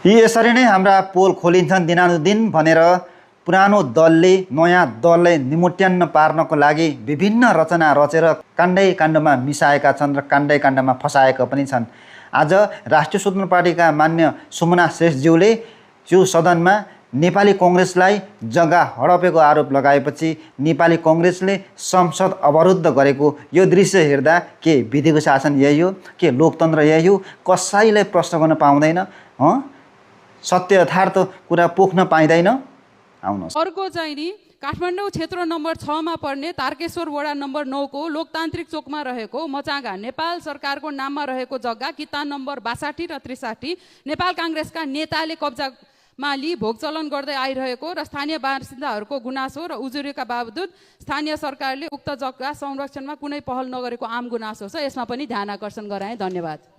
यी यसरी नै हाम्रा पोल खोलिन्छन् दिनानुदिन भनेर पुरानो दलले नयाँ दललाई निमुट्यान्न पार्नको लागि विभिन्न रचना रचेर काण्डै काण्डमा मिसाएका छन् र काण्डै काण्डमा फसाएका पनि छन्। आज राष्ट्रिय स्वतन्त्र पार्टीका मान्य सुमना श्रेष्ठज्यूले त्यो सदनमा नेपाली कङ्ग्रेसलाई जग्गा हडपेको आरोप लगाएपछि नेपाली कङ्ग्रेसले संसद अवरुद्ध गरेको यो दृश्य हेर्दा के विधिको शासन यही हो, के लोकतन्त्र यही हो? कसैलाई प्रश्न गर्न पाउँदैन, सत्य यथार्थ कुरा पोख्न पाइँदैन। आउनुहोस्। अर्को चाहिँ नि काठमाडौँ क्षेत्र नम्बर 6 मा पर्ने तारकेश्वर वडा नम्बर 9 को लोकतान्त्रिक चोकमा रहेको मचागा नेपाल सरकारको नाममा रहेको जग्गा किता नम्बर 62 र 63 नेपाल काङ्ग्रेसका नेताले कब्जामा लिई भोग चलन गर्दै आइरहेको र स्थानीय बासिन्दाहरूको गुनासो र उजुरीका बावजुद स्थानीय सरकारले उक्त जग्गा संरक्षणमा कुनै पहल नगरेको आम गुनासो छ। यसमा पनि ध्यान आकर्षण गराए। धन्यवाद।